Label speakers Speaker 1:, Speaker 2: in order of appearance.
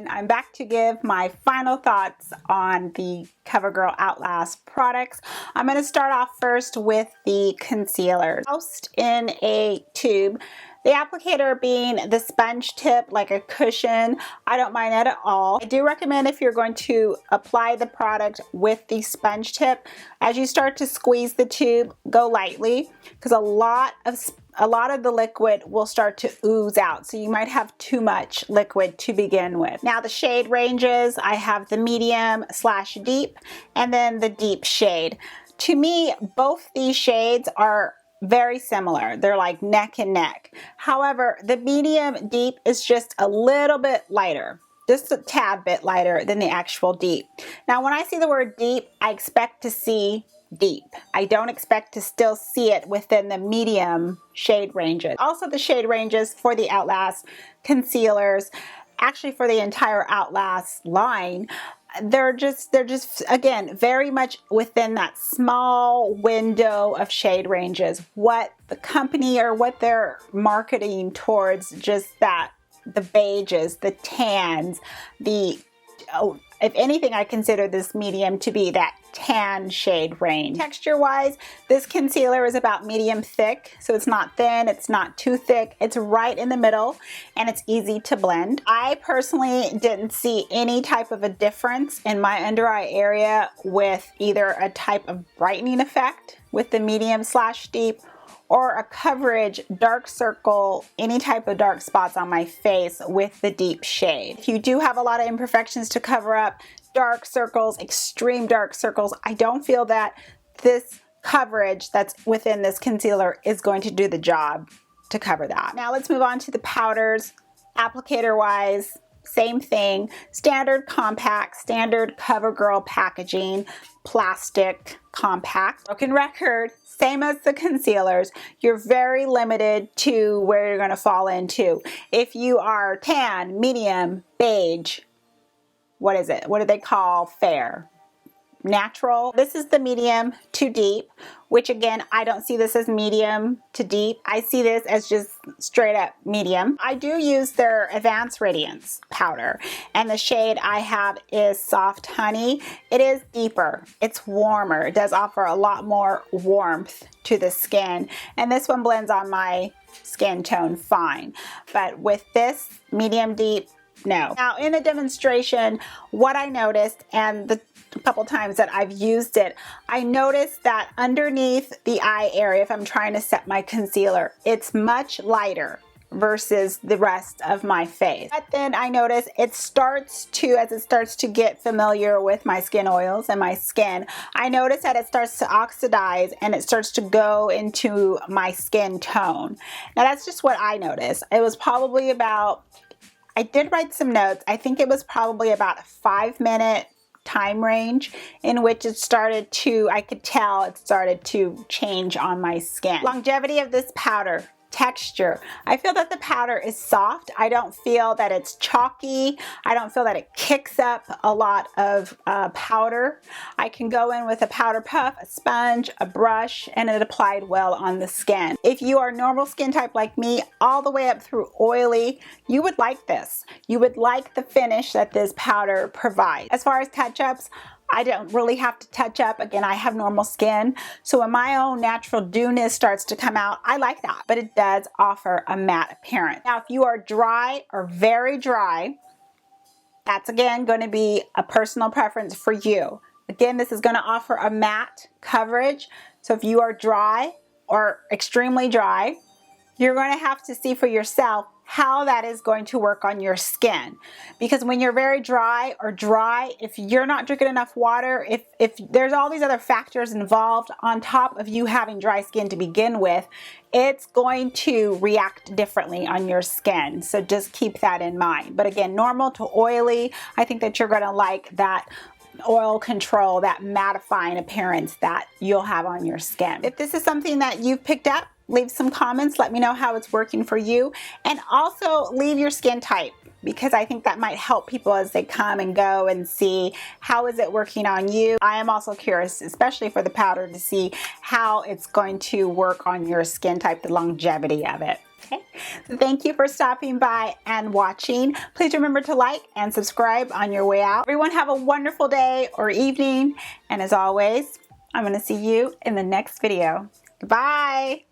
Speaker 1: everyone, I'm back to give my final thoughts on the CoverGirl Outlast products. I'm going to start off first with the concealer. Housed in a tube. The applicator being the sponge tip, like a cushion, I don't mind that at all. I do recommend if you're going to apply the product with the sponge tip, as you start to squeeze the tube, go lightly, because a lot of the liquid will start to ooze out, so you might have too much liquid to begin with. Now the shade ranges, I have the medium / deep and then the deep shade. To me, both these shades are very similar. They're like neck and neck. However, the medium deep is just a little bit lighter, just a tad bit lighter than the actual deep. Now when I see the word deep, I expect to see deep. I don't expect to still see it within the medium shade ranges. Also the shade ranges for the Outlast concealers, actually for the entire Outlast line, they're just again very much within that small window of shade ranges. What the company or what they're marketing towards, just that the beiges, the tans, if anything, I consider this medium to be that tan shade range. Texture wise, this concealer is about medium thick, so it's not thin, it's not too thick, it's right in the middle, and it's easy to blend. I personally didn't see any type of a difference in my under eye area with either a type of brightening effect with the medium / deep, or a coverage dark circle, any type of dark spots on my face with the deep shade. If you do have a lot of imperfections to cover up, dark circles, extreme dark circles, I don't feel that this coverage that's within this concealer is going to do the job to cover that. Now let's move on to the powders. Applicator wise, same thing, standard compact, standard CoverGirl packaging, plastic compact. Broken record, same as the concealers, you're very limited to where you're going to fall into. If you are tan, medium, beige, what is it? What do they call fair? Natural. This is the medium to deep, which again, I don't see this as medium to deep. I see this as just straight up medium. I do use their Advanced Radiance powder, and the shade I have is Soft Honey. It is deeper, it's warmer, it does offer a lot more warmth to the skin, and this one blends on my skin tone fine. But with this medium deep, no. Now in the demonstration, what I noticed, and the couple times that I've used it, I noticed that underneath the eye area, if I'm trying to set my concealer, it's much lighter versus the rest of my face. But then I notice it starts to, as it starts to get familiar with my skin oils and my skin, I notice that it starts to oxidize and it starts to go into my skin tone. Now that's just what I noticed. It was probably about, I did write some notes, I think it was probably about a 5-minute time range in which it started to, I could tell it started to change on my skin. Longevity of this powder. Texture. I feel that the powder is soft. I don't feel that it's chalky. I don't feel that it kicks up a lot of powder. I can go in with a powder puff, a sponge, a brush, and it applied well on the skin. If you are normal skin type like me, all the way up through oily, you would like this. You would like the finish that this powder provides. As far as touch-ups, I don't really have to touch up. Again, I have normal skin, so when my own natural dewness starts to come out, I like that, but it does offer a matte appearance. Now, if you are dry or very dry, that's again going to be a personal preference for you. Again, this is going to offer a matte coverage, so if you are dry or extremely dry, you're going to have to see for yourself how that is going to work on your skin. Because when you're very dry, if you're not drinking enough water, if there's all these other factors involved on top of you having dry skin to begin with, it's going to react differently on your skin. So just keep that in mind. But again, normal to oily, I think that you're going to like that oil control, that mattifying appearance that you'll have on your skin. If this is something that you've picked up, leave some comments. Let me know how it's working for you. And also leave your skin type, because I think that might help people as they come and go and see how is it working on you. I am also curious, especially for the powder, to see how it's going to work on your skin type, the longevity of it. Okay, so thank you for stopping by and watching. Please remember to like and subscribe on your way out. Everyone have a wonderful day or evening. And as always, I'm going to see you in the next video. Goodbye.